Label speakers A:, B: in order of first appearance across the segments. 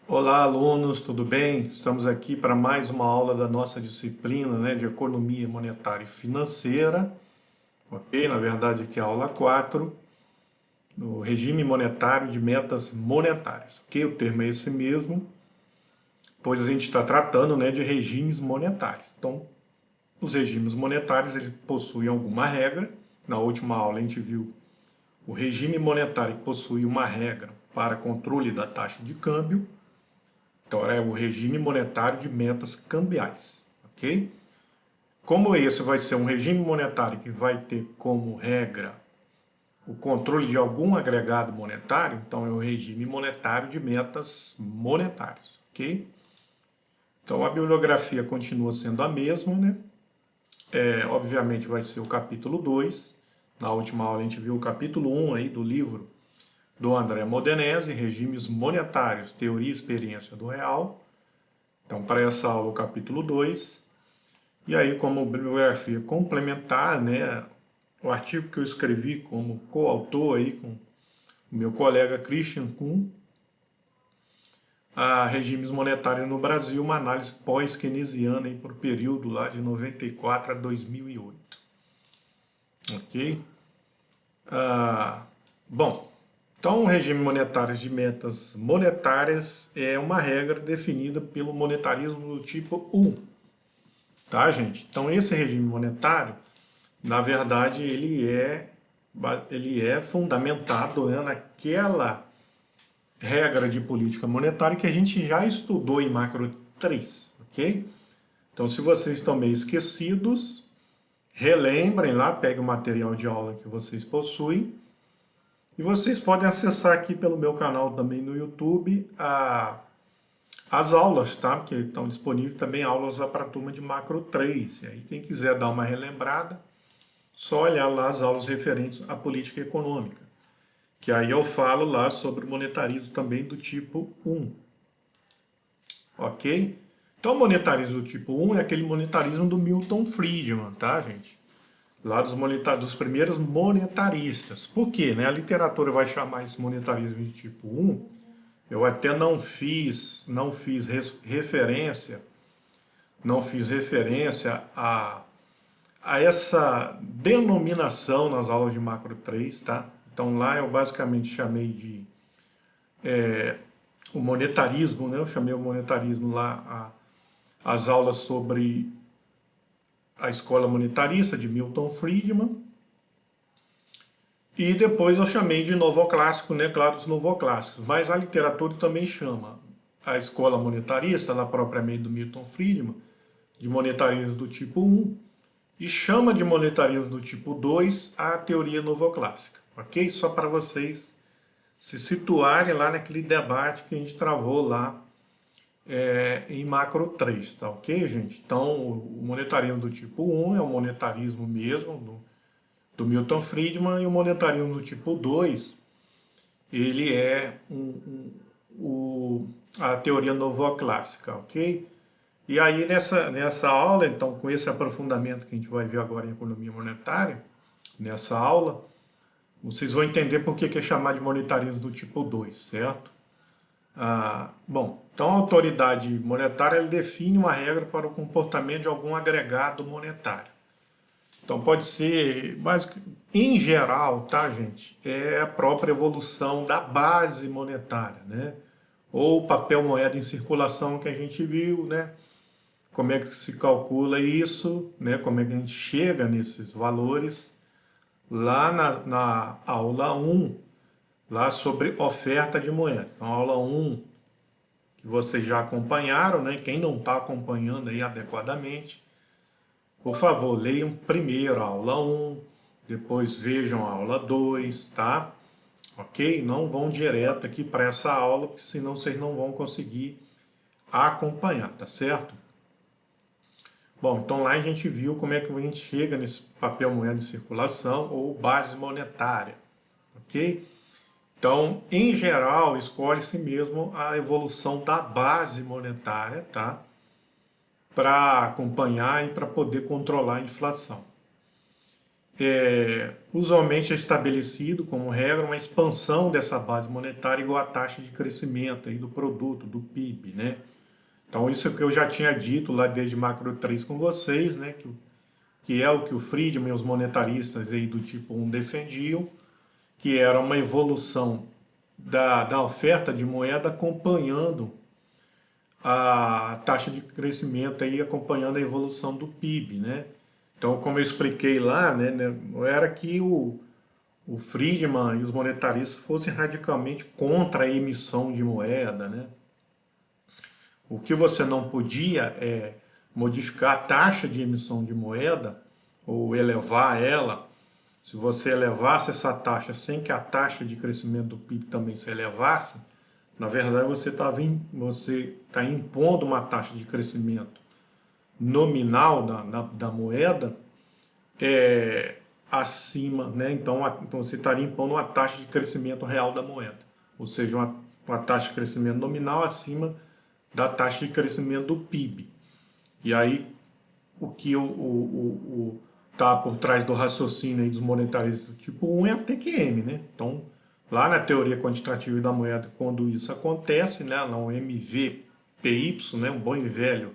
A: Olá, alunos, tudo bem? Estamos aqui para mais uma aula da nossa disciplina, de Economia Monetária e Financeira, ok? Na verdade, aqui é a aula 4, no regime monetário de metas monetárias, ok? O termo é esse mesmo, pois a gente está tratando, de regimes monetários. Então, os regimes monetários, eles possuem alguma regra. Na última aula, a gente viu o regime monetário que possui uma regra para controle da taxa de câmbio. Então, é o regime monetário de metas cambiais, ok? Como esse vai ser um regime monetário que vai ter como regra o controle de algum agregado monetário, então é o regime monetário de metas monetárias, ok? Então a bibliografia continua sendo a mesma, né? Obviamente vai ser o capítulo 2. Na última aula a gente viu o capítulo 1 aí do livro do André Modenese, Regimes Monetários, Teoria e Experiência do Real. Então, para essa aula, o capítulo 2. E aí, como bibliografia complementar, o artigo que eu escrevi como coautor aí com o meu colega Christian Kuhn, a regimes monetários no Brasil, uma análise pós-keynesiana para o período lá de 94 a 2008. Ok? Ah, bom, então o regime monetário de metas monetárias é uma regra definida pelo monetarismo do tipo 1. Tá, gente? Então esse regime monetário, na verdade, ele é fundamentado, naquela regra de política monetária que a gente já estudou em macro 3, ok? Então, se vocês estão meio esquecidos, relembrem lá, peguem o material de aula que vocês possuem e vocês podem acessar aqui pelo meu canal também no YouTube as aulas, tá? Porque estão disponíveis também aulas para a turma de macro 3. E aí, quem quiser dar uma relembrada, só olhar lá as aulas referentes à política econômica, que aí eu falo lá sobre o monetarismo também do tipo 1, ok? Então, o monetarismo do tipo 1 é aquele monetarismo do Milton Friedman, tá, gente? Lá dos primeiros monetaristas. Por quê? A literatura vai chamar esse monetarismo de tipo 1. Eu até não fiz referência a essa denominação nas aulas de macro 3, tá? Então lá eu basicamente chamei de o monetarismo, né? Eu chamei o monetarismo lá as aulas sobre a escola monetarista de Milton Friedman. E depois eu chamei de novoclássico, né? Claro, os novoclássicos. Mas a literatura também chama a escola monetarista, lá propriamente do Milton Friedman, de monetarismo do tipo 1, e chama de monetarismo do tipo 2 a teoria novoclássica, ok? Só para vocês se situarem lá naquele debate que a gente travou lá em macro 3, tá ok, gente? Então, o monetarismo do tipo 1 é o monetarismo mesmo do Milton Friedman, e o monetarismo do tipo 2, ele é a teoria novoclássica, ok? E aí nessa aula, então, com esse aprofundamento que a gente vai ver agora em economia monetária, nessa aula, vocês vão entender por que é chamado de monetarismo do tipo 2, certo? Bom, então a autoridade monetária ele define uma regra para o comportamento de algum agregado monetário. Então pode ser, mas em geral, tá, gente, é a própria evolução da base monetária, né? Ou papel moeda em circulação que a gente viu, né? Como é que se calcula isso, né? Como é que a gente chega nesses valores lá na aula 1, lá sobre oferta de moeda. Então, aula 1 que vocês já acompanharam, né? Quem não está acompanhando aí adequadamente, por favor, leiam primeiro a aula 1, depois vejam a aula 2, tá? Ok? Não vão direto aqui para essa aula, porque senão vocês não vão conseguir acompanhar, tá certo? Bom, então lá a gente viu como é que a gente chega nesse papel moeda em circulação ou base monetária, ok? Então, em geral, escolhe-se mesmo a evolução da base monetária, tá? Para acompanhar e para poder controlar a inflação. usualmente é estabelecido como regra uma expansão dessa base monetária igual à taxa de crescimento aí do produto, do PIB, né? Então isso que eu já tinha dito lá desde Macro 3 com vocês, né? Que é o que o Friedman e os monetaristas aí do tipo 1 defendiam, que era uma evolução da oferta de moeda acompanhando a taxa de crescimento aí, acompanhando a evolução do PIB, né? Então, como eu expliquei lá, né, não era que o Friedman e os monetaristas fossem radicalmente contra a emissão de moeda, né? O que você não podia é modificar a taxa de emissão de moeda ou elevar ela. Se você elevasse essa taxa sem que a taxa de crescimento do PIB também se elevasse, na verdade você tá impondo uma taxa de crescimento nominal da moeda acima, né? Então você estaria impondo uma taxa de crescimento real da moeda, ou seja, uma taxa de crescimento nominal acima da taxa de crescimento do PIB. E aí o que tá por trás do raciocínio aí dos monetaristas do tipo 1 é a TQM, né? Então, lá na teoria quantitativa da moeda, quando isso acontece, né, no MVPY, né, um bom e velho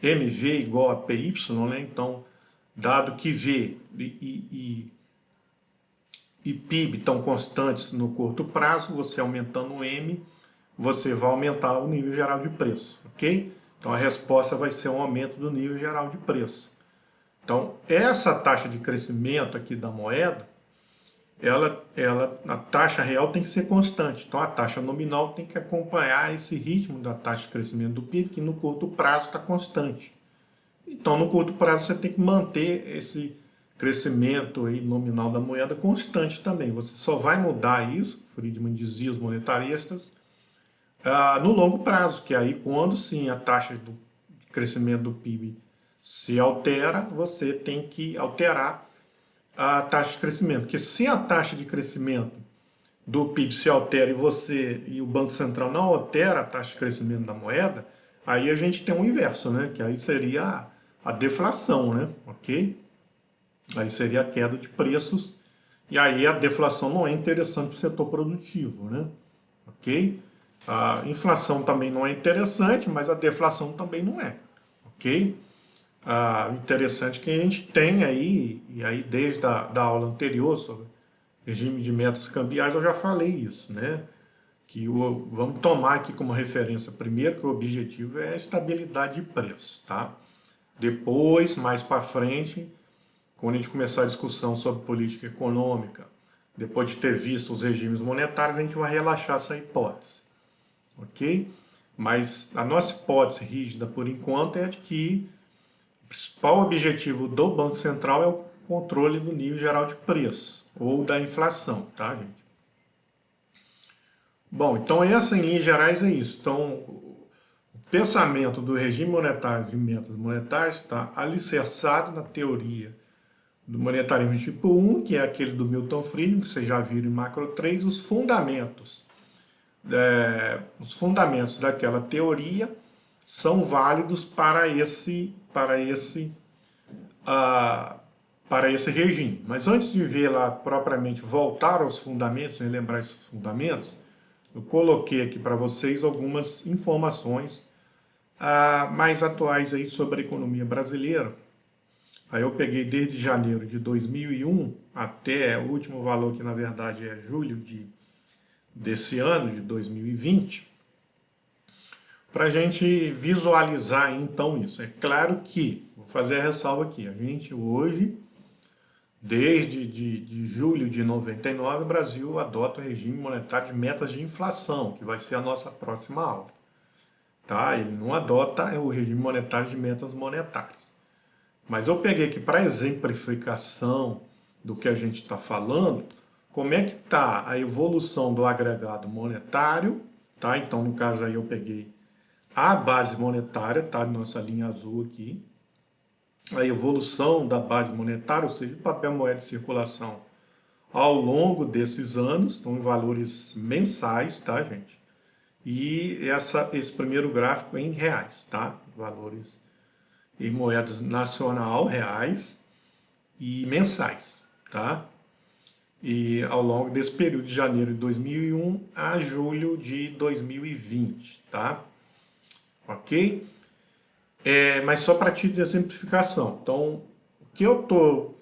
A: MV igual a PY, né? Então, dado que V e PIB estão constantes no curto prazo, você aumentando o M, você vai aumentar o nível geral de preço, ok? Então a resposta vai ser um aumento do nível geral de preço. Então essa taxa de crescimento aqui da moeda, a taxa real tem que ser constante. Então a taxa nominal tem que acompanhar esse ritmo da taxa de crescimento do PIB, que no curto prazo está constante. Então no curto prazo você tem que manter esse crescimento aí nominal da moeda constante também. Você só vai mudar isso, Friedman dizia, os monetaristas, no longo prazo, que aí quando sim a taxa de crescimento do PIB se altera, você tem que alterar a taxa de crescimento. Porque se a taxa de crescimento do PIB se altera e o Banco Central não altera a taxa de crescimento da moeda, aí a gente tem um inverso, né? Que aí seria a deflação, né? Ok? Aí seria a queda de preços, e aí a deflação não é interessante para o setor produtivo, né? Ok? A inflação também não é interessante, mas a deflação também não é, ok? Interessante que a gente tem aí, e aí desde da aula anterior sobre regime de metas cambiais eu já falei isso, né? Vamos tomar aqui como referência primeiro que o objetivo é a estabilidade de preço, tá? Depois, mais para frente, quando a gente começar a discussão sobre política econômica, depois de ter visto os regimes monetários, a gente vai relaxar essa hipótese, ok? Mas a nossa hipótese rígida, por enquanto, é de que o principal objetivo do Banco Central é o controle do nível geral de preço, ou da inflação, tá, gente? Bom, então essa em linhas gerais é isso. Então, o pensamento do regime monetário de metas monetárias está alicerçado na teoria do monetarismo tipo 1, que é aquele do Milton Friedman, que vocês já viram em Macro 3, os fundamentos daquela teoria são válidos para esse regime. Mas antes de ver lá propriamente voltar aos fundamentos, relembrar esses fundamentos, eu coloquei aqui para vocês algumas informações mais atuais aí sobre a economia brasileira. Aí eu peguei desde janeiro de 2001 até o último valor, que na verdade é julho desse ano, de 2020, para a gente visualizar então isso. É claro que, vou fazer a ressalva aqui, a gente hoje, desde de julho de 99, o Brasil adota o regime monetário de metas de inflação, que vai ser a nossa próxima aula. Tá? Ele não adota o regime monetário de metas monetárias. Mas eu peguei aqui para exemplificação do que a gente está falando, como é que está a evolução do agregado monetário, tá? Então, no caso aí eu peguei a base monetária, tá? Nossa linha azul aqui. A evolução da base monetária, ou seja, o papel moeda de circulação ao longo desses anos, estão em valores mensais, tá, gente? E esse primeiro gráfico é em reais, tá? Valores em moedas nacional, reais. e mensais, tá? E ao longo desse período de janeiro de 2001 a julho de 2020, tá? Ok? Mas só para título de exemplificação. Então, o que eu estou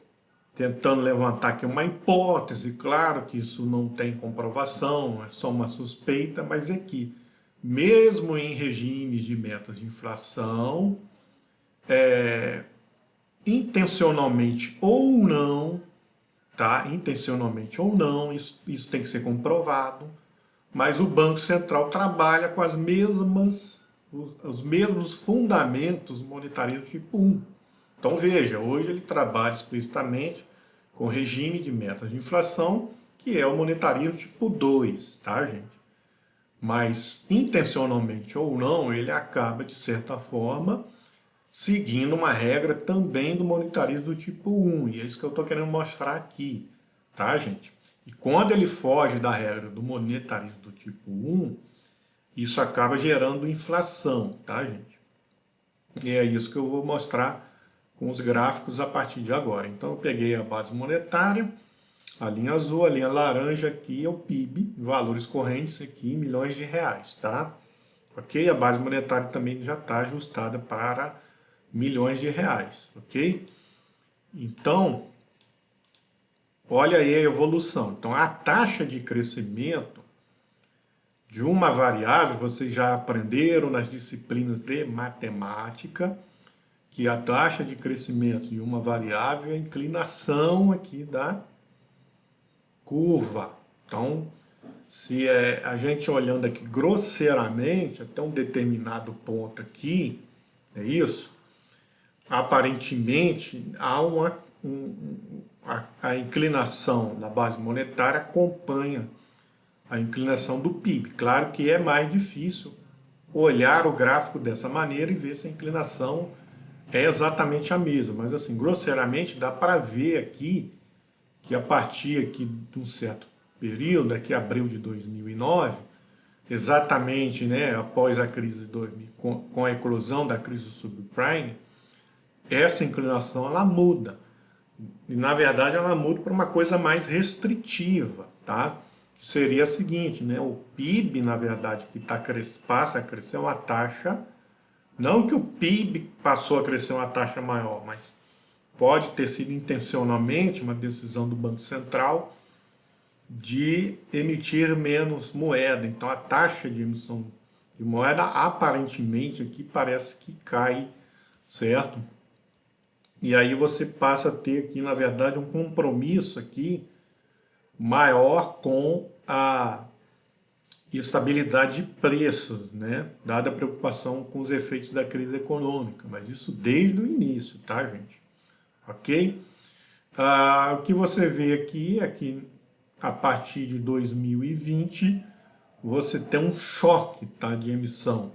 A: tentando levantar aqui é uma hipótese, claro que isso não tem comprovação, é só uma suspeita, mas é que, mesmo em regimes de metas de inflação, intencionalmente ou não, tá? Intencionalmente ou não, isso tem que ser comprovado, mas o Banco Central trabalha com os mesmos fundamentos monetaristas tipo 1. Então veja, hoje ele trabalha explicitamente com regime de metas de inflação, que é o monetarismo tipo 2, tá, gente? Mas intencionalmente ou não, ele acaba, de certa forma, seguindo uma regra também do monetarismo do tipo 1, e é isso que eu estou querendo mostrar aqui, tá, gente? E quando ele foge da regra do monetarismo do tipo 1, isso acaba gerando inflação, tá, gente? E é isso que eu vou mostrar com os gráficos a partir de agora. Então eu peguei a base monetária, a linha azul, a linha laranja aqui é o PIB, valores correntes aqui em milhões de reais, tá? Ok? A base monetária também já está ajustada para milhões de reais, ok? Então, olha aí a evolução. Então, a taxa de crescimento de uma variável, vocês já aprenderam nas disciplinas de matemática, que a taxa de crescimento de uma variável é a inclinação aqui da curva. Então, se a gente olhando aqui grosseiramente, até um determinado ponto aqui, é isso, aparentemente há a inclinação da base monetária acompanha a inclinação do PIB. Claro que é mais difícil olhar o gráfico dessa maneira e ver se a inclinação é exatamente a mesma, mas assim, grosseiramente dá para ver aqui que a partir aqui de um certo período, aqui abril de 2009, exatamente, né, após a crise de 2000, com a eclosão da crise subprime, essa inclinação ela muda. E na verdade ela muda para uma coisa mais restritiva, tá? Que seria a seguinte, né? O PIB, na verdade, que passa a crescer uma taxa, não que o PIB passou a crescer uma taxa maior, mas pode ter sido intencionalmente uma decisão do Banco Central de emitir menos moeda. Então a taxa de emissão de moeda aparentemente aqui parece que cai, certo? E aí você passa a ter aqui, na verdade, um compromisso aqui maior com a estabilidade de preços, né? Dada a preocupação com os efeitos da crise econômica. Mas isso desde o início, tá, gente? Ok? O que você vê aqui é que a partir de 2020 você tem um choque, tá, de emissão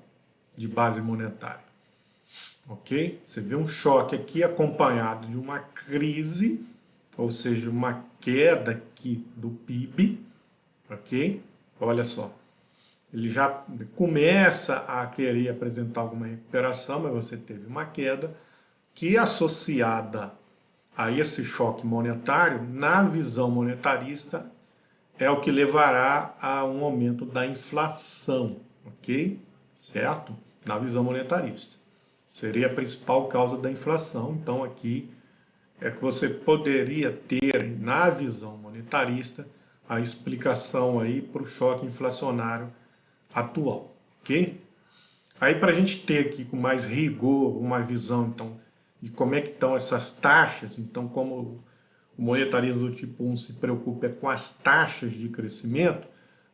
A: de base monetária. Ok? Você vê um choque aqui acompanhado de uma crise, ou seja, uma queda aqui do PIB, ok? Olha só, ele já começa a querer apresentar alguma recuperação, mas você teve uma queda que, associada a esse choque monetário, na visão monetarista, é o que levará a um aumento da inflação, ok? Certo? Na visão monetarista. Seria a principal causa da inflação. Então aqui é que você poderia ter, na visão monetarista, a explicação aí para o choque inflacionário atual, ok? Aí para a gente ter aqui com mais rigor uma visão então de como é que estão essas taxas, então como o monetarismo do tipo 1 se preocupa com as taxas de crescimento,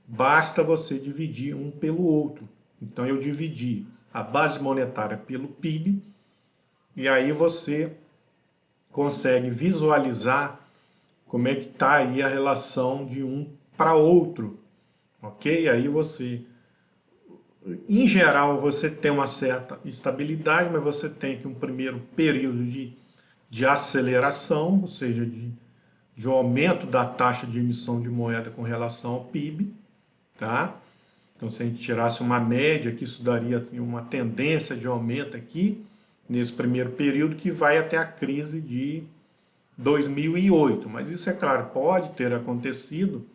A: basta você dividir um pelo outro. Então eu dividi a base monetária pelo PIB, e aí você consegue visualizar como é que está aí a relação de um para outro, ok? Aí você, em geral, você tem uma certa estabilidade, mas você tem aqui um primeiro período de aceleração, ou seja, de aumento da taxa de emissão de moeda com relação ao PIB, tá? Então, se a gente tirasse uma média aqui, isso daria uma tendência de aumento aqui, nesse primeiro período, que vai até a crise de 2008. Mas isso, é claro, pode ter acontecido,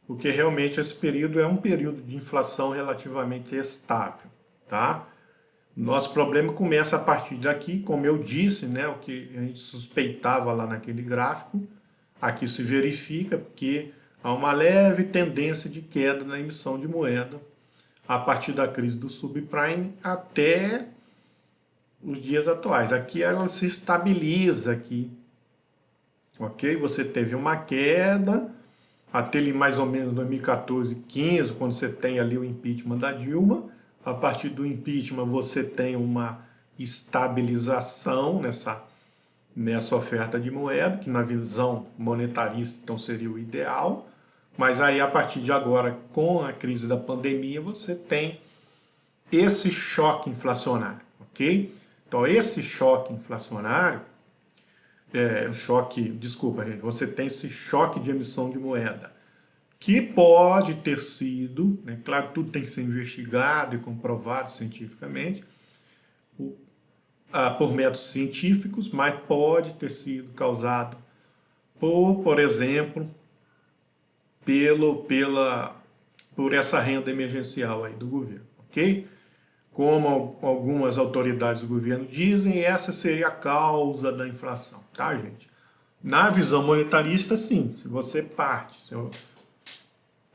A: porque realmente esse período é um período de inflação relativamente estável, tá? Nosso problema começa a partir daqui, como eu disse, né, o que a gente suspeitava lá naquele gráfico, aqui se verifica, porque há uma leve tendência de queda na emissão de moeda a partir da crise do subprime até os dias atuais. Aqui ela se estabiliza aqui, ok? Você teve uma queda até ali mais ou menos 2014, 15, quando você tem ali o impeachment da Dilma. A partir do impeachment você tem uma estabilização nessa oferta de moeda, que na visão monetarista então seria o ideal. Mas aí a partir de agora, com a crise da pandemia, você tem esse choque inflacionário, ok? Então esse choque inflacionário, desculpa gente, você tem esse choque de emissão de moeda, que pode ter sido, né, claro, tudo tem que ser investigado e comprovado cientificamente, por métodos científicos, mas pode ter sido causado por exemplo, por essa renda emergencial aí do governo, ok? Como algumas autoridades do governo dizem, essa seria a causa da inflação, tá, gente? Na visão monetarista, sim, se você parte,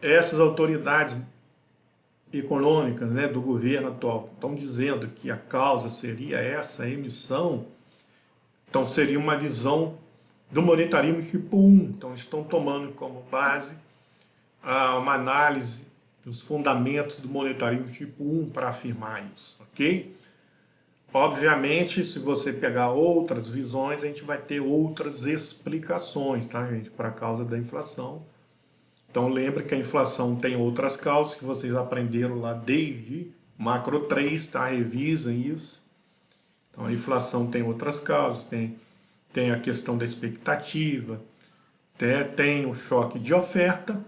A: essas autoridades econômicas, né, do governo atual estão dizendo que a causa seria essa emissão, então seria uma visão do monetarismo tipo 1. Então estão tomando como base uma análise dos fundamentos do monetarismo tipo 1 para afirmar isso, ok? Obviamente, se você pegar outras visões, a gente vai ter outras explicações, tá, gente, para a causa da inflação. Então lembre que a inflação tem outras causas que vocês aprenderam lá desde macro 3, tá? Revisem isso. Então a inflação tem outras causas, tem a questão da expectativa, tem o choque de oferta,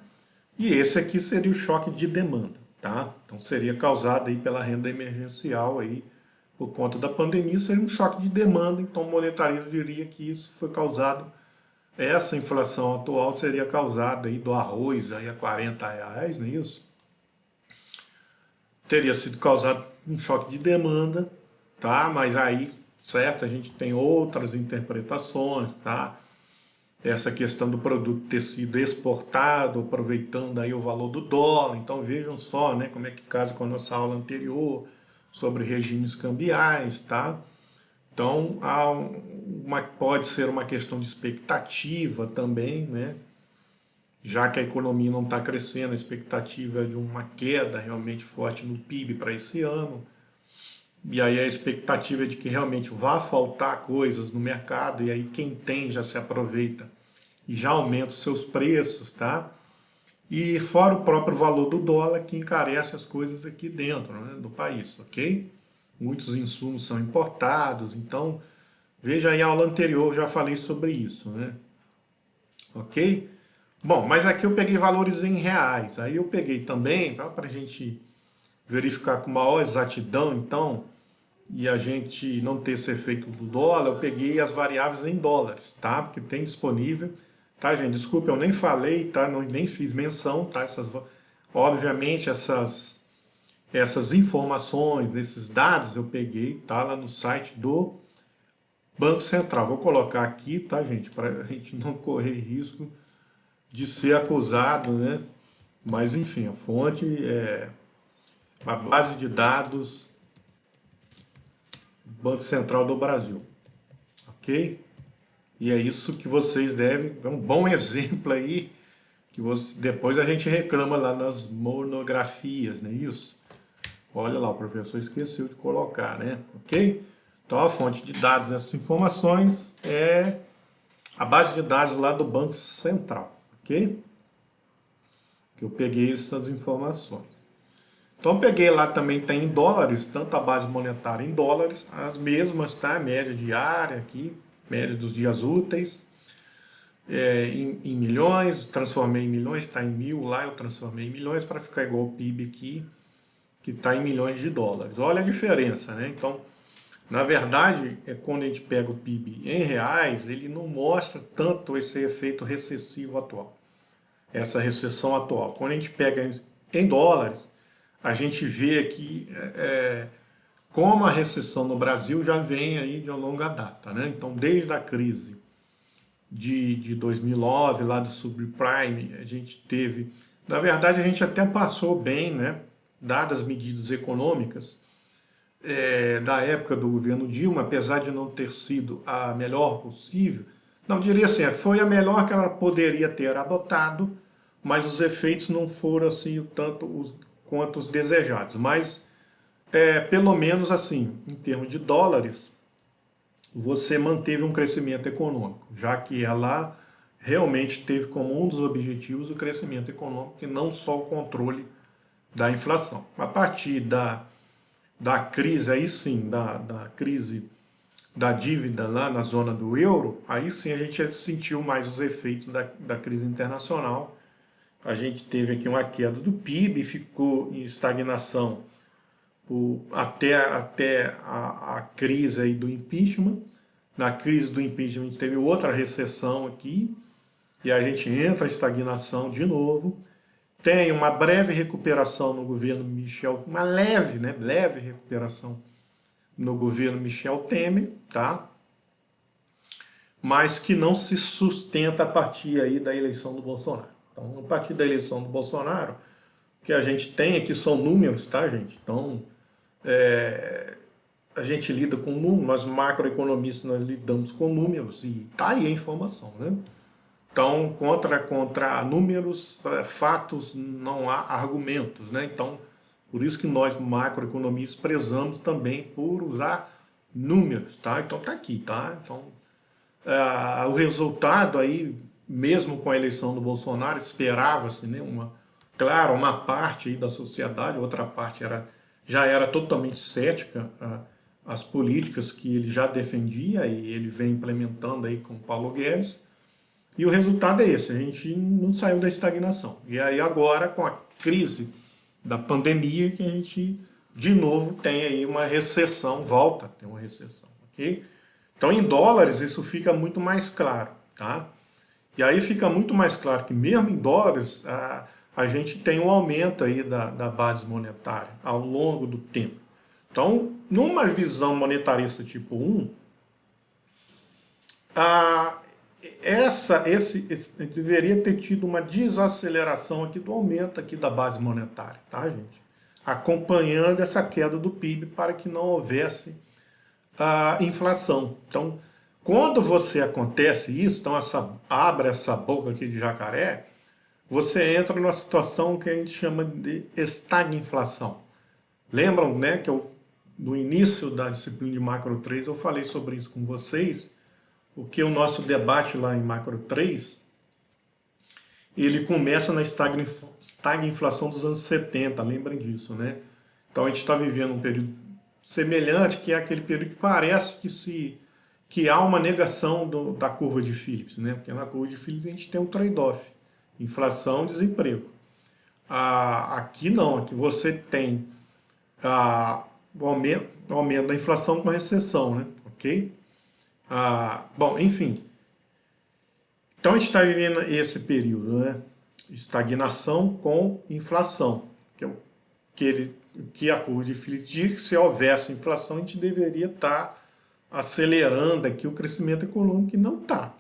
A: e esse aqui seria o choque de demanda, tá? Então seria causado aí pela renda emergencial aí, por conta da pandemia, seria um choque de demanda, então o monetarismo diria que isso foi causado, essa inflação atual seria causada aí do arroz aí a R$ 40, não é isso? Teria sido causado um choque de demanda, tá? Mas aí, certo, a gente tem outras interpretações, tá? Essa questão do produto ter sido exportado, aproveitando aí o valor do dólar. Então vejam só, né, como é que casa com a nossa aula anterior sobre regimes cambiais, tá? Então pode ser uma questão de expectativa também, né? Já que a economia não está crescendo, a expectativa é de uma queda realmente forte no PIB para esse ano. E aí a expectativa é de que realmente vá faltar coisas no mercado, e aí quem tem já se aproveita e já aumenta os seus preços, tá? E fora o próprio valor do dólar que encarece as coisas aqui dentro, né, do país, ok? Muitos insumos são importados, então veja aí a aula anterior, eu já falei sobre isso, né? Ok? Bom, mas aqui eu peguei valores em reais, aí eu peguei também, para a gente verificar com maior exatidão, então, e a gente não ter esse efeito do dólar, eu peguei as variáveis em dólares, tá? Porque tem disponível, tá, gente? Desculpa, eu nem falei, tá? Nem fiz menção, tá? Obviamente, essas informações, esses dados eu peguei, tá? Lá no site do Banco Central. Vou colocar aqui, tá, gente? Para a gente não correr risco de ser acusado, né? Mas, enfim, a fonte é a base de dados Banco Central do Brasil, ok? E é isso que vocês devem, é um bom exemplo aí, que depois a gente reclama lá nas monografias, não é isso? Olha lá, o professor esqueceu de colocar, né? Ok? Então a fonte de dados dessas informações é a base de dados lá do Banco Central, ok? Que eu peguei essas informações. Então eu peguei lá também, tem em dólares, tanto a base monetária em dólares, as mesmas, tá? Média diária aqui, média dos dias úteis, em milhões, transformei em milhões, está em 1.000 lá, eu transformei em milhões para ficar igual o PIB aqui, que está em milhões de dólares. Olha a diferença, né? Então, Na verdade, quando a gente pega o PIB em reais, ele não mostra tanto esse efeito recessivo atual, essa recessão atual. Quando a gente pega em dólares, a gente vê aqui como a recessão no Brasil já vem aí de uma longa data, né? Então, desde a crise de 2009, lá do subprime, a gente teve... Na verdade, a gente até passou bem, né? Dadas as medidas econômicas da época do governo Dilma, apesar de não ter sido a melhor possível, não diria assim, foi a melhor que ela poderia ter adotado, mas os efeitos não foram assim quanto os desejados. Mas, pelo menos assim, em termos de dólares, você manteve um crescimento econômico, já que ela realmente teve como um dos objetivos o crescimento econômico e não só o controle da inflação. A partir da crise, aí sim, da crise da dívida lá na zona do euro, aí sim a gente sentiu mais os efeitos da crise internacional. A gente teve aqui uma queda do PIB, ficou em estagnação até a crise aí do impeachment. Na crise do impeachment a gente teve outra recessão aqui, e a gente entra em estagnação de novo. Tem uma breve recuperação no governo Michel, uma leve, né, leve recuperação no governo Michel Temer, tá? Mas que não se sustenta a partir aí da eleição do Bolsonaro. Então, a partir da eleição do Bolsonaro, o que a gente tem aqui são números, tá, gente? Então, a gente lida com números, nós macroeconomistas nós lidamos com números e tá aí a informação, né? Então, contra números, fatos, não há argumentos, né? Então, por isso que nós macroeconomistas prezamos também por usar números, tá? Então tá aqui, tá? Então, o resultado aí, mesmo com a eleição do Bolsonaro, esperava-se, né, claro, uma parte aí da sociedade, outra parte já era totalmente cética às políticas que ele já defendia e ele vem implementando aí com o Paulo Guedes. E o resultado é esse, a gente não saiu da estagnação. E aí agora, com a crise da pandemia, que a gente de novo tem aí uma recessão, volta a ter uma recessão, ok? Então em dólares isso fica muito mais claro, tá? E aí fica muito mais claro que mesmo em dólares a gente tem um aumento aí da base monetária ao longo do tempo. Então, numa visão monetarista tipo 1, deveria ter tido uma desaceleração aqui do aumento aqui da base monetária, tá, gente? Acompanhando essa queda do PIB para que não houvesse a inflação. Então, quando acontece isso, então abre essa boca aqui de jacaré, você entra numa situação que a gente chama de estagflação. Lembram, né, que no início da disciplina de Macro 3 eu falei sobre isso com vocês, porque o nosso debate lá em Macro 3, ele começa na estagflação dos anos 70, lembrem disso, né? Então a gente está vivendo um período semelhante, que é aquele período que parece que há uma negação da curva de Phillips, né? Porque na curva de Phillips a gente tem um trade-off, inflação e desemprego. Aqui não, aqui você tem o aumento da inflação com recessão, né? Ok? Bom, enfim. Então a gente está vivendo esse período, né? Estagnação com inflação, que é que a curva de Phillips diz que se houvesse inflação a gente deveria estar acelerando aqui o crescimento econômico, e não está.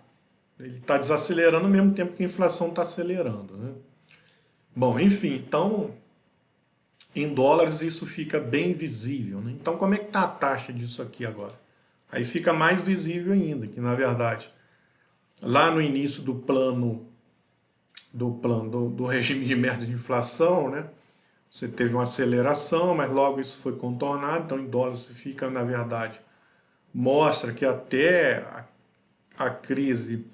A: Ele está desacelerando ao mesmo tempo que a inflação está acelerando, né? Bom, enfim, então em dólares isso fica bem visível, né? Então como é que está a taxa disso aqui agora? Aí fica mais visível ainda, que na verdade, lá no início do regime de meta de inflação, né, você teve uma aceleração, mas logo isso foi contornado, então em dólares fica, na verdade, mostra que até a crise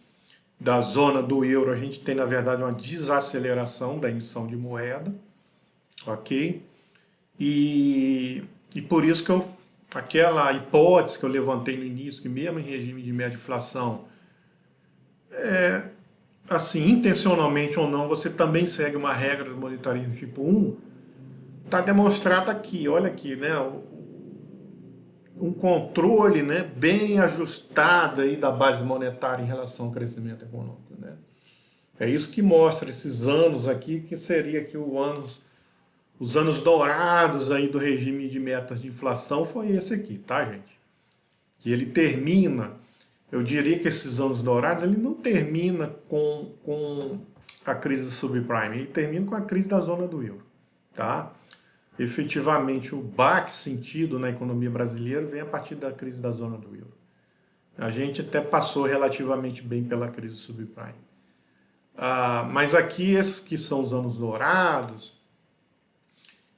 A: da zona do euro, a gente tem, na verdade, uma desaceleração da emissão de moeda, ok? E por isso que aquela hipótese que eu levantei no início, que mesmo em regime de média inflação, assim, intencionalmente ou não, você também segue uma regra do monetarismo tipo 1, está demonstrado aqui, olha aqui, né? um controle, né, bem ajustado aí da base monetária em relação ao crescimento econômico, né? É isso que mostra esses anos aqui, que seria que os anos dourados aí do regime de metas de inflação foi esse aqui, tá, gente? Que ele termina, eu diria que esses anos dourados, ele não termina com a crise do subprime, ele termina com a crise da zona do euro, tá? Efetivamente, o baque sentido na economia brasileira vem a partir da crise da zona do euro. A gente até passou relativamente bem pela crise subprime. Mas aqui, esses que são os anos dourados,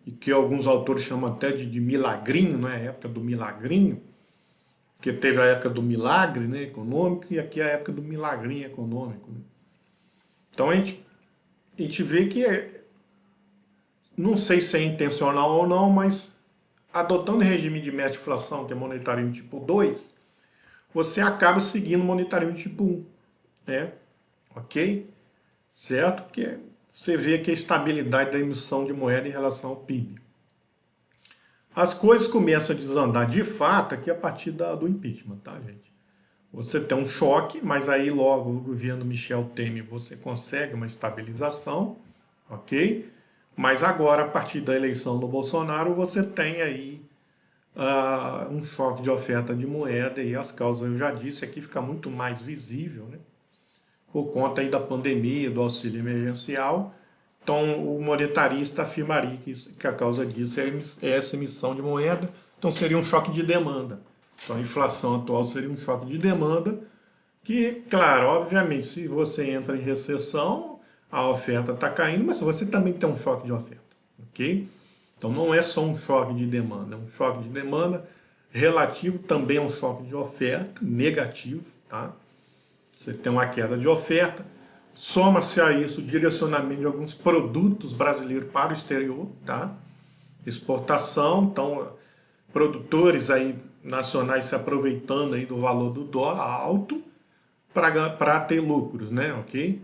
A: e que alguns autores chamam até de milagrinho, né? A época do milagrinho, porque teve a época do milagre, né, econômico, e aqui é a época do milagrinho econômico, né? Então a gente vê que, não sei se é intencional ou não, mas adotando o regime de meta de inflação, que é monetarismo tipo 2, você acaba seguindo o monetarismo tipo 1, né? Ok? Certo? Porque você vê aqui a estabilidade da emissão de moeda em relação ao PIB. As coisas começam a desandar de fato aqui a partir do impeachment, tá, gente? Você tem um choque, mas aí logo no governo Michel Temer você consegue uma estabilização, ok? Mas agora, a partir da eleição do Bolsonaro, você tem aí um choque de oferta de moeda e as causas, eu já disse, aqui fica muito mais visível, né? Por conta aí da pandemia, do auxílio emergencial. Então, o monetarista afirmaria que a causa disso é essa emissão de moeda, então seria um choque de demanda. Então, a inflação atual seria um choque de demanda, que, claro, obviamente, se você entra em recessão, a oferta está caindo, mas você também tem um choque de oferta, ok? Então, não é só um choque de demanda, é um choque de demanda relativo também a um choque de oferta negativo, tá? Você tem uma queda de oferta, soma-se a isso o direcionamento de alguns produtos brasileiros para o exterior, tá? Exportação, então produtores aí nacionais se aproveitando aí do valor do dólar alto para ter lucros, né? Ok?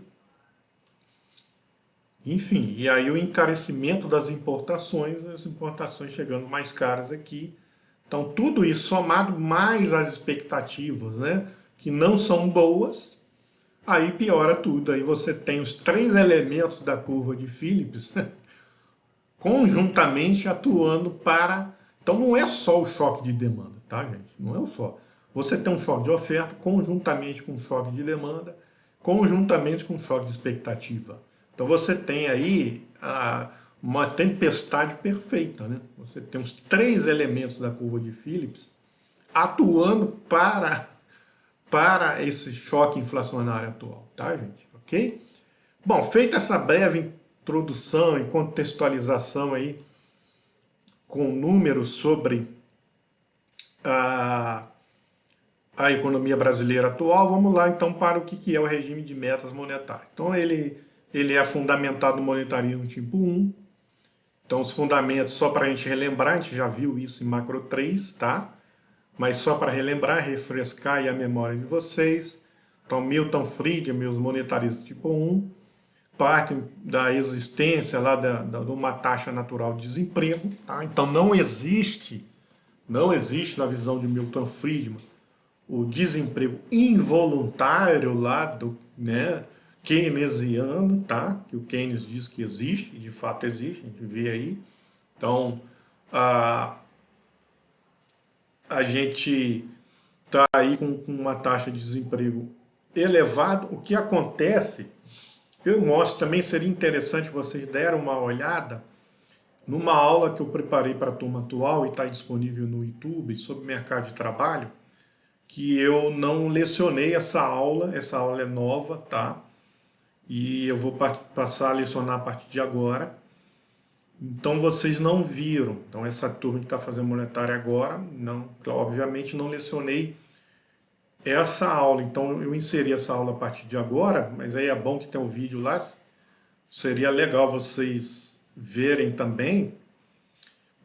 A: Enfim, e aí o encarecimento das importações, as importações chegando mais caras aqui. Então tudo isso somado mais as expectativas, né? Que não são boas, aí piora tudo. Aí você tem os três elementos da curva de Phillips conjuntamente atuando para... Então não é só o choque de demanda, tá, gente? Não é o só. Você tem um choque de oferta conjuntamente com um choque de demanda, conjuntamente com um choque de expectativa. Então você tem aí uma tempestade perfeita, né? Você tem os três elementos da curva de Phillips atuando para esse choque inflacionário atual, tá, gente? Ok? Bom, feita essa breve introdução e contextualização aí com números sobre a, a economia brasileira atual, vamos lá então para o que é o regime de metas monetárias. Então ele é fundamentado no monetarismo tipo 1. Então os fundamentos, só para a gente relembrar, a gente já viu isso em macro 3, tá? Mas só para relembrar, refrescar aí a memória de vocês. Então Milton Friedman, os monetaristas tipo 1, parte da existência lá de uma taxa natural de desemprego, tá? Então não existe na visão de Milton Friedman o desemprego involuntário lá do, né, keynesiano, tá? Que o Keynes diz que existe, e de fato existe, a gente vê aí. Então a gente está aí com uma taxa de desemprego elevada. O que acontece, eu mostro também, seria interessante vocês derem uma olhada numa aula que eu preparei para a turma atual e está disponível no YouTube sobre mercado de trabalho, que eu não lecionei essa aula é nova, tá? E eu vou passar a lecionar a partir de agora. Então vocês não viram. Então essa turma que está fazendo monetária agora, não, obviamente não lecionei essa aula. Então eu inseri essa aula a partir de agora, mas aí é bom que tem um vídeo lá. Seria legal vocês verem também,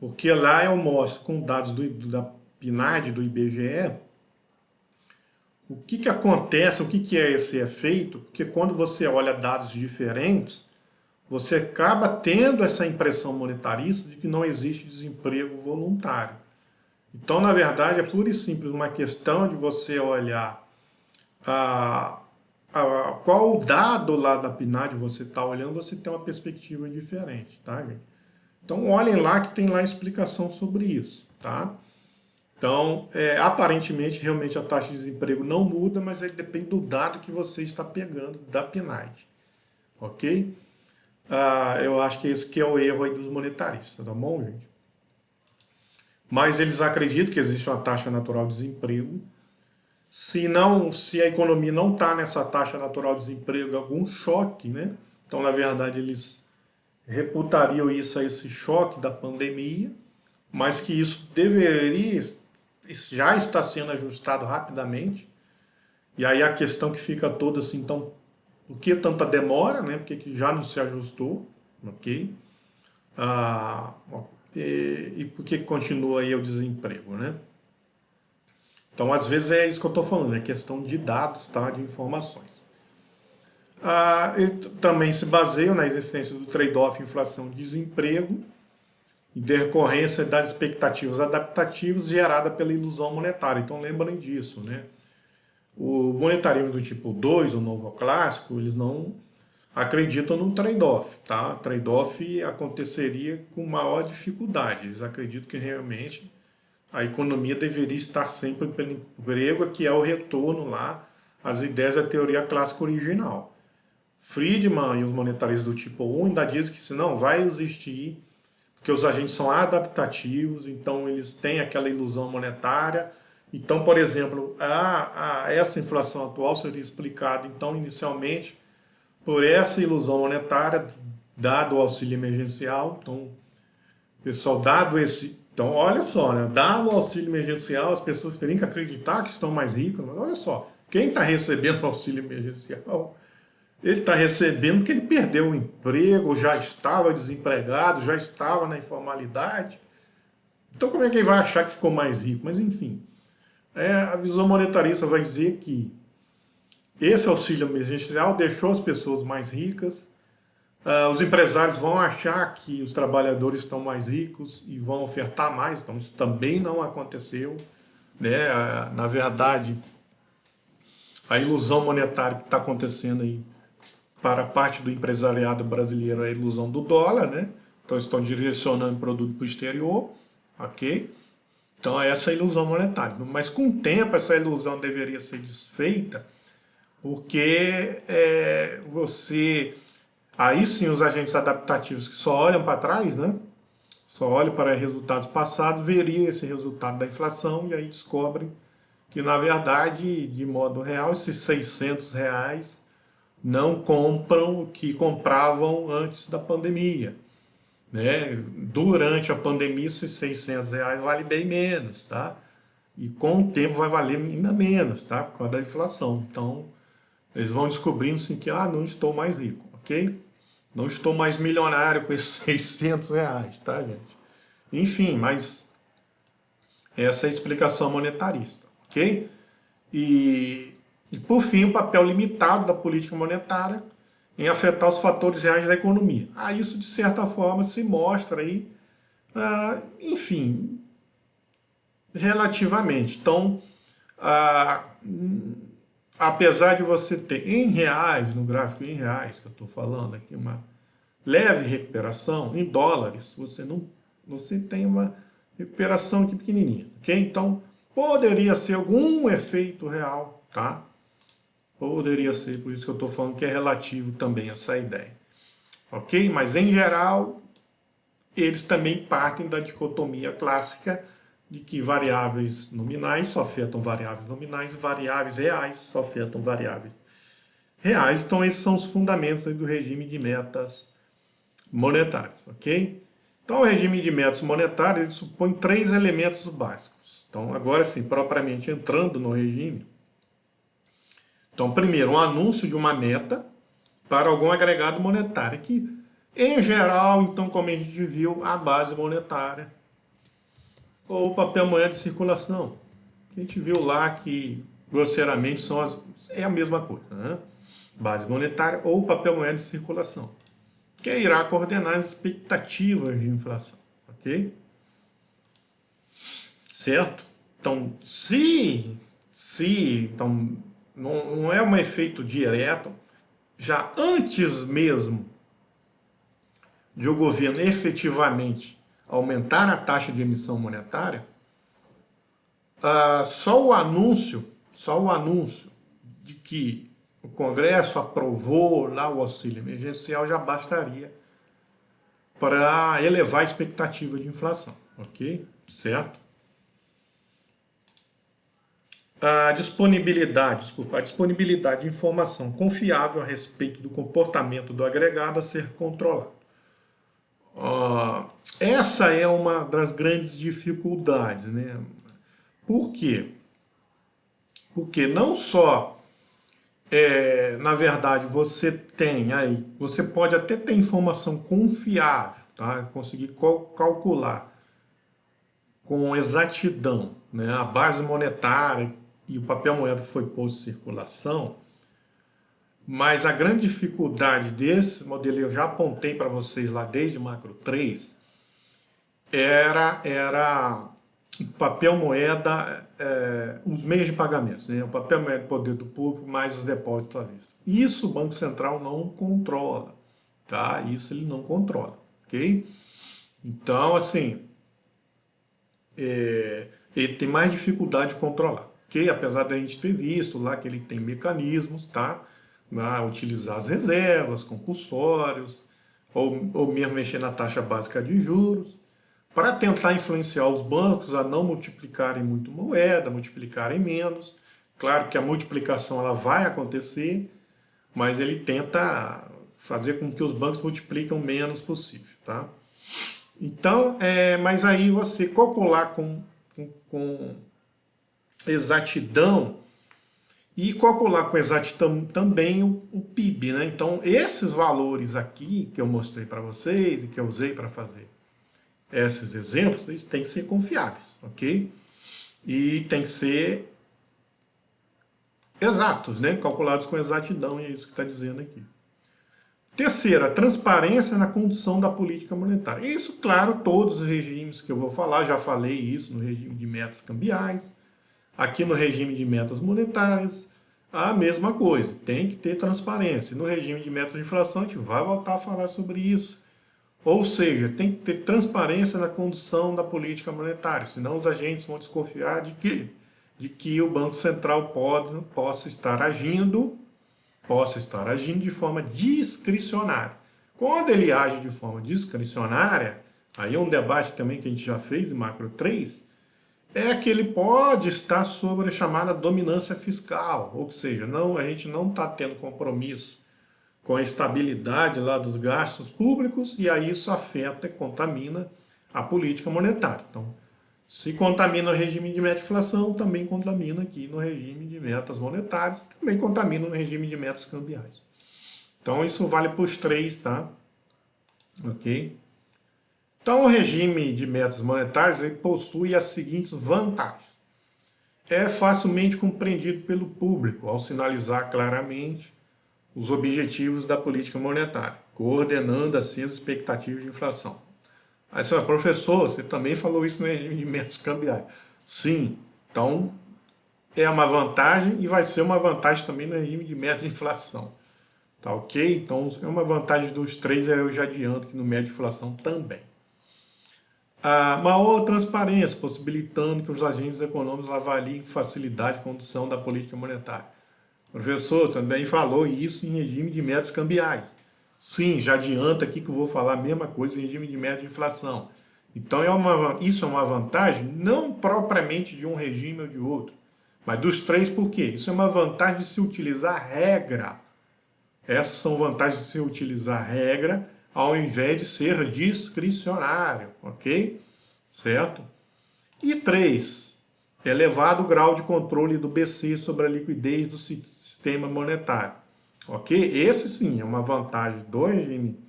A: porque lá eu mostro com dados da PNAD, do IBGE, o que acontece, o que é esse efeito, porque quando você olha dados diferentes, você acaba tendo essa impressão monetarista de que não existe desemprego voluntário. Então, na verdade, é pura e simples uma questão de você olhar a, qual dado lá da PNAD você está olhando, você tem uma perspectiva diferente, tá, gente? Então, olhem lá que tem lá explicação sobre isso, tá? Então, aparentemente, realmente a taxa de desemprego não muda, mas aí depende do dado que você está pegando da PNAD, ok? Eu acho que esse que é o erro aí dos monetaristas, tá bom, gente? Mas eles acreditam que existe uma taxa natural de desemprego. Se a economia não está nessa taxa natural de desemprego, algum choque, né? Então, na verdade, eles reputariam isso a esse choque da pandemia, mas que isso deveria, já está sendo ajustado rapidamente. E aí a questão que fica toda assim, então, por que tanta demora, né? Porque que já não se ajustou, ok? Ah, e por que continua aí o desemprego, né? Então, às vezes é isso que eu estou falando, é questão de dados, tá? De informações. Ele também se baseia na existência do trade-off inflação-desemprego, em decorrência das expectativas adaptativas geradas pela ilusão monetária. Então, lembrem disso, né? O monetarismo do tipo 2, o novo clássico, eles não acreditam no trade-off, tá? Trade-off aconteceria com maior dificuldade. Eles acreditam que realmente a economia deveria estar sempre pelo emprego, que é o retorno lá às ideias da teoria clássica original. Friedman e os monetaristas do tipo 1 ainda dizem que isso não vai existir, porque os agentes são adaptativos, então eles têm aquela ilusão monetária. Então, por exemplo, essa inflação atual seria explicada, então, inicialmente, por essa ilusão monetária, dado o auxílio emergencial. Então, pessoal, dado esse... Então, olha só, né? Dado o auxílio emergencial, as pessoas teriam que acreditar que estão mais ricas, mas olha só, quem está recebendo o auxílio emergencial, ele está recebendo porque ele perdeu o emprego, já estava desempregado, já estava na informalidade. Então, como é que ele vai achar que ficou mais rico? Mas, enfim, a visão monetarista vai dizer que esse auxílio emergencial deixou as pessoas mais ricas, os empresários vão achar que os trabalhadores estão mais ricos e vão ofertar mais, então isso também não aconteceu, né? Na verdade, a ilusão monetária que está acontecendo aí para a parte do empresariado brasileiro é a ilusão do dólar, né? Então estão direcionando produto para o exterior, ok? Então essa é a ilusão monetária. Mas com o tempo essa ilusão deveria ser desfeita, porque aí sim os agentes adaptativos que só olham para trás, né? Só olham para resultados passados, veriam esse resultado da inflação e aí descobrem que na verdade, de modo real, esses R$ 600 não compram o que compravam antes da pandemia, né? Durante a pandemia, esses R$ 600 vale bem menos, tá? E com o tempo vai valer ainda menos, tá? Por causa da inflação. Então, eles vão descobrindo assim que, não estou mais rico, ok? Não estou mais milionário com esses R$ 600, tá, gente? Enfim, mas essa é a explicação monetarista, ok? E por fim, o papel limitado da política monetária em afetar os fatores reais da economia. Isso, de certa forma, se mostra aí, enfim, relativamente. Então, apesar de você ter em reais, no gráfico em reais que eu estou falando aqui, uma leve recuperação, em dólares, você tem uma recuperação aqui pequenininha, ok? Então, poderia ser algum efeito real, tá? Poderia ser, por isso que eu estou falando que é relativo também essa ideia. Ok? Mas em geral, eles também partem da dicotomia clássica de que variáveis nominais só afetam variáveis nominais e variáveis reais só afetam variáveis reais. Então esses são os fundamentos do regime de metas monetárias, ok? Então o regime de metas monetárias ele supõe 3 elementos básicos. Então agora sim, propriamente entrando no regime, então, primeiro, um anúncio de uma meta para algum agregado monetário, que, em geral, então, como a gente viu, a base monetária ou o papel moeda de circulação. Que a gente viu lá que, grosseiramente, é a mesma coisa, né? Base monetária ou papel moeda de circulação, que irá coordenar as expectativas de inflação, ok? certo? Então, então, não é um efeito direto, já antes mesmo de o governo efetivamente aumentar a taxa de emissão monetária, só o anúncio de que o Congresso aprovou lá o auxílio emergencial já bastaria para elevar a expectativa de inflação, ok? Certo? A disponibilidade de informação confiável a respeito do comportamento do agregado a ser controlado. Essa é uma das grandes dificuldades, né? Por quê? Porque não só, na verdade, você pode até ter informação confiável, tá? Conseguir calcular com exatidão, né, a base monetária e o papel moeda que foi posto em circulação, mas a grande dificuldade desse modelo, eu já apontei para vocês lá desde Macro 3, era o papel moeda, os meios de pagamentos, né? O papel moeda do poder do público mais os depósitos à vista. Isso o Banco Central não controla, tá? Isso ele não controla, ok? Então, assim, ele tem mais dificuldade de controlar, ok? Apesar da gente ter visto lá que ele tem mecanismos, tá? Utilizar as reservas, compulsórios, ou mesmo mexer na taxa básica de juros, para tentar influenciar os bancos a não multiplicarem muito moeda, multiplicarem menos. Claro que a multiplicação ela vai acontecer, mas ele tenta fazer com que os bancos multipliquem o menos possível, tá? Então, mas aí você calcular com exatidão e calcular com exatidão também o PIB, né? Então, esses valores aqui que eu mostrei para vocês e que eu usei para fazer esses exemplos, eles têm que ser confiáveis, ok? E tem que ser exatos, né? Calculados com exatidão, e é isso que está dizendo aqui. Terceiro, a transparência na condução da política monetária. Isso, claro, todos os regimes que eu vou falar, já falei isso no regime de metas cambiais, aqui no regime de metas monetárias, a mesma coisa, tem que ter transparência. No regime de metas de inflação, a gente vai voltar a falar sobre isso. Ou seja, tem que ter transparência na condução da política monetária, senão os agentes vão desconfiar de que o Banco Central possa estar agindo de forma discricionária. Quando ele age de forma discricionária, aí é um debate também que a gente já fez em Macro 3, é que ele pode estar sobre a chamada dominância fiscal, ou seja, a gente não está tendo compromisso com a estabilidade lá dos gastos públicos, e aí isso afeta e contamina a política monetária. Então, se contamina o regime de meta de inflação, também contamina aqui no regime de metas monetárias, também contamina no regime de metas cambiais. Então, isso vale para os três, tá? Ok? Então, o regime de metas monetárias ele possui as seguintes vantagens. É facilmente compreendido pelo público, ao sinalizar claramente os objetivos da política monetária, coordenando assim as expectativas de inflação. Aí você fala, professor, você também falou isso no regime de metas cambiais. Sim, então é uma vantagem e vai ser uma vantagem também no regime de metas de inflação. Tá ok? Então é uma vantagem dos três, eu já adianto que no médio de inflação também. A maior transparência, possibilitando que os agentes econômicos avaliem com facilidade a condição da política monetária. O professor também falou isso em regime de metas cambiais. Sim, já adianta aqui que eu vou falar a mesma coisa em regime de meta de inflação. Então isso é uma vantagem não propriamente de um regime ou de outro, mas dos três por quê? Isso é uma vantagem de se utilizar regra. Essas são vantagens de se utilizar regra ao invés de ser discricionário, ok? Certo? E 3, elevado grau de controle do BC sobre a liquidez do sistema monetário. Ok? Esse sim é uma vantagem do regime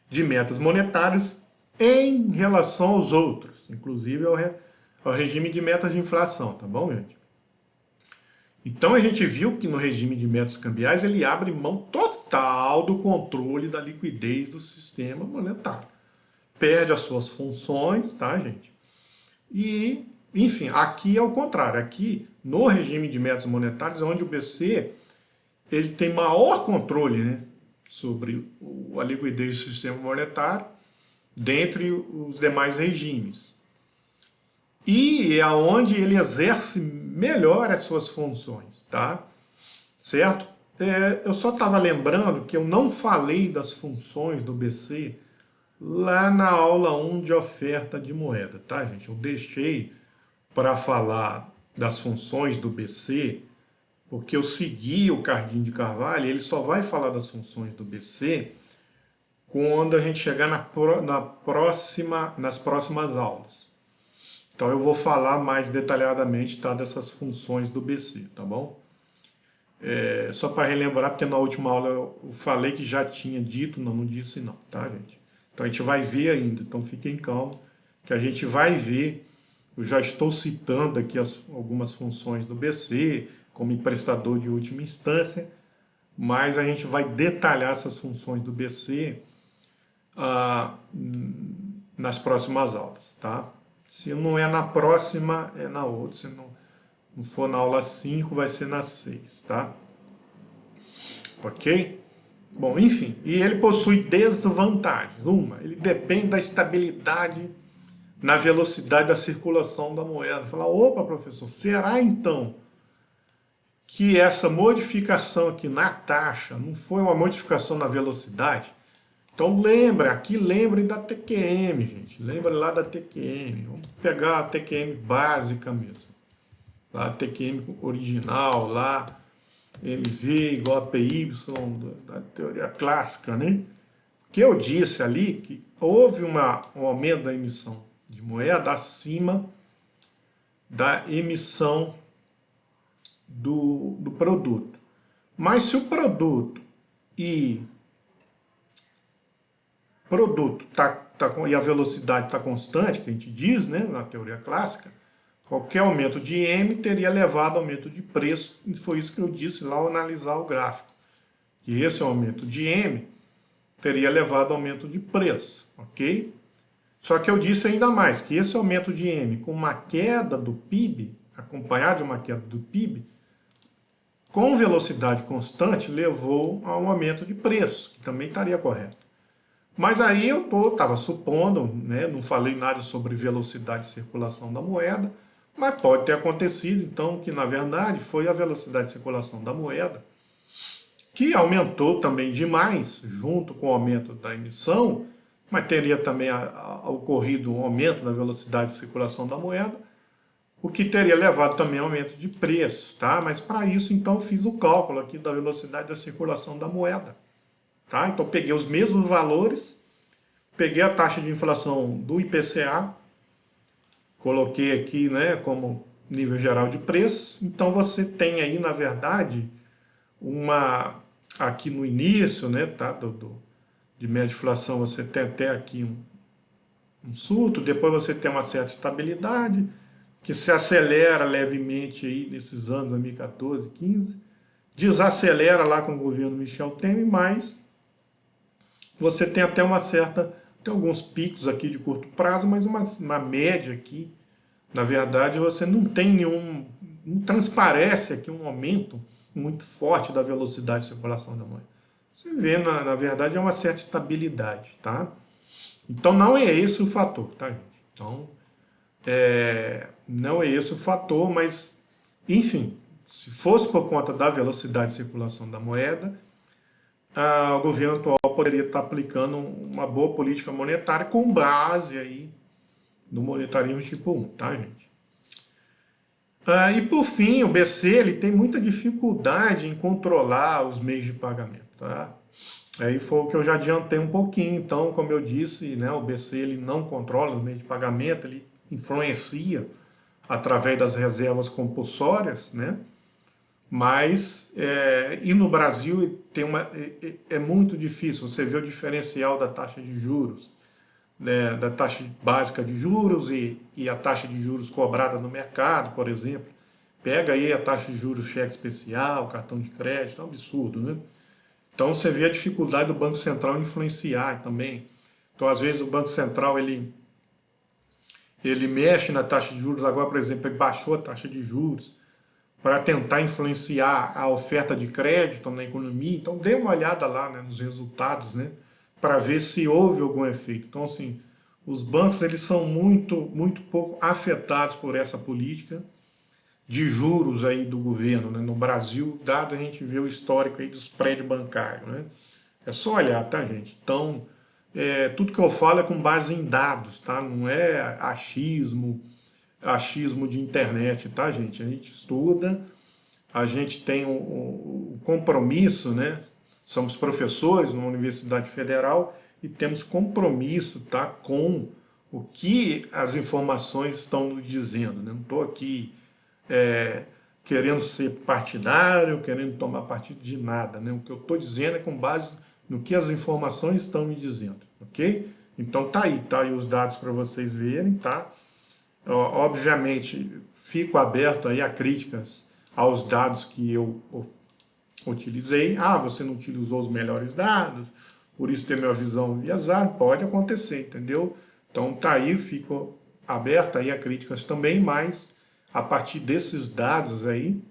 A: de metas monetárias em relação aos outros, inclusive ao regime de metas de inflação, tá bom, gente? Então a gente viu que no regime de metas cambiais ele abre mão total do controle da liquidez do sistema monetário. Perde as suas funções, tá, gente? E enfim, aqui é o contrário. Aqui, no regime de metas monetárias, é onde o BC ele tem maior controle, né, sobre a liquidez do sistema monetário, dentre os demais regimes. E é onde ele exerce melhor as suas funções, tá? Certo? Eu só estava lembrando que eu não falei das funções do BC lá na aula 1 de oferta de moeda, tá, gente? Eu deixei para falar das funções do BC, porque eu segui o Cardinho de Carvalho, e ele só vai falar das funções do BC quando a gente chegar nas próximas aulas. Então eu vou falar mais detalhadamente, tá, dessas funções do BC, tá bom? Só para relembrar, porque na última aula eu falei que já tinha dito, não disse não, tá, gente? Então a gente vai ver ainda, então fiquem calmos, que a gente vai ver. Eu já estou citando aqui algumas funções do BC, como emprestador de última instância, mas a gente vai detalhar essas funções do BC nas próximas aulas, tá? Se não é na próxima, é na outra. Se não for na aula 5, vai ser na 6, tá? Ok? Bom, enfim, e ele possui desvantagens. Ele depende da estabilidade na velocidade da circulação da moeda. Falar, opa, professor, será então que essa modificação aqui na taxa não foi uma modificação na velocidade? Então lembre da TQM, gente. Lembre lá da TQM. Vamos pegar a TQM básica mesmo. Lá a TQM original, lá MV igual a PY da teoria clássica, né? Que eu disse ali que houve um aumento da emissão de moeda acima da emissão do produto. Mas se o produto e a velocidade está constante, que a gente diz, né, na teoria clássica, qualquer aumento de M teria levado ao aumento de preço, e foi isso que eu disse lá ao analisar o gráfico, que esse aumento de M teria levado ao aumento de preço, ok? Só que eu disse ainda mais, que esse aumento de M com uma queda do PIB, acompanhado de uma queda do PIB, com velocidade constante, levou a um aumento de preço, que também estaria correto. Mas aí eu estava supondo, né, não falei nada sobre velocidade de circulação da moeda, mas pode ter acontecido, então, que na verdade foi a velocidade de circulação da moeda que aumentou também demais, junto com o aumento da emissão, mas teria também ocorrido um aumento da velocidade de circulação da moeda, o que teria levado também ao aumento de preço, tá? Mas para isso, então, eu fiz o cálculo aqui da velocidade da circulação da moeda, tá? Então, peguei os mesmos valores, peguei a taxa de inflação do IPCA, coloquei aqui, né, como nível geral de preço. Então, você tem aí, na verdade, aqui no início, né, tá, de média inflação, você tem até aqui um surto, depois você tem uma certa estabilidade, que se acelera levemente aí nesses anos 2014, 15, desacelera lá com o governo Michel Temer, mas você tem até tem alguns picos aqui de curto prazo, mas uma média aqui, na verdade, você não tem não transparece aqui um aumento muito forte da velocidade de circulação da moeda. Você vê, na verdade, é uma certa estabilidade, tá? Então, não é esse o fator, tá, gente? Então, não é esse o fator, mas, enfim, se fosse por conta da velocidade de circulação da moeda, o governo atual poderia estar aplicando uma boa política monetária com base aí no monetarismo tipo 1, tá, gente? E por fim, o BC ele tem muita dificuldade em controlar os meios de pagamento, tá? Aí foi o que eu já adiantei um pouquinho. Então, como eu disse, né, o BC ele não controla os meios de pagamento, ele influencia através das reservas compulsórias, né? Mas, e no Brasil é muito difícil você ver o diferencial da taxa de juros, né, da taxa básica de juros e a taxa de juros cobrada no mercado, por exemplo. Pega aí a taxa de juros cheque especial, cartão de crédito, é um absurdo, né? Então você vê a dificuldade do Banco Central em influenciar também. Então às vezes o Banco Central ele ele mexe na taxa de juros. Agora, por exemplo, ele baixou a taxa de juros para tentar influenciar a oferta de crédito na economia. Então, dê uma olhada lá, né, nos resultados, né, para ver se houve algum efeito. Então, assim, os bancos eles são muito pouco afetados por essa política de juros aí do governo, né, no Brasil, dado a gente vê o histórico aí do spread bancário, né. É só olhar, tá, gente? Então, tudo que eu falo é com base em dados, tá? Não é achismo de internet, tá, gente? A gente estuda, a gente tem o compromisso, né? Somos professores numa universidade federal e temos compromisso, tá, com o que as informações estão nos dizendo, né? Não estou aqui querendo ser partidário, querendo tomar partido de nada, né? O que eu estou dizendo é com base no que as informações estão me dizendo, ok? Então tá aí os dados para vocês verem, tá? Obviamente, fico aberto aí a críticas aos dados que eu utilizei. Ah, você não utilizou os melhores dados, por isso ter minha visão enviesada, pode acontecer, entendeu? Então tá aí, fico aberto aí a críticas também, mas a partir desses dados aí,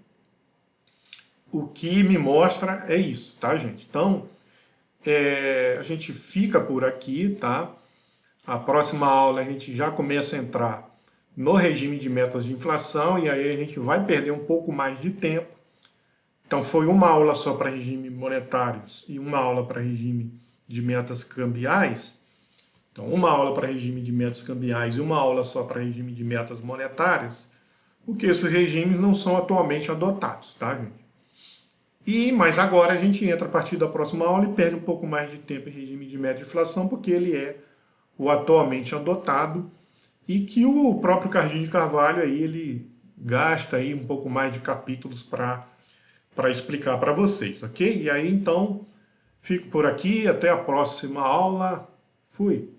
A: o que me mostra é isso, tá, gente? Então, a gente fica por aqui, tá? A próxima aula a gente já começa a entrar no regime de metas de inflação e aí a gente vai perder um pouco mais de tempo. Então foi uma aula só para regime monetários e uma aula para regime de metas cambiais. Então uma aula para regime de metas cambiais e uma aula só para regime de metas monetárias, porque esses regimes não são atualmente adotados, tá, gente? Mas agora a gente entra a partir da próxima aula e perde um pouco mais de tempo em regime de meta de inflação, porque ele é o atualmente adotado e que o próprio Cardinho de Carvalho aí, ele gasta aí um pouco mais de capítulos para explicar para vocês, ok? E aí então, fico por aqui, até a próxima aula, fui!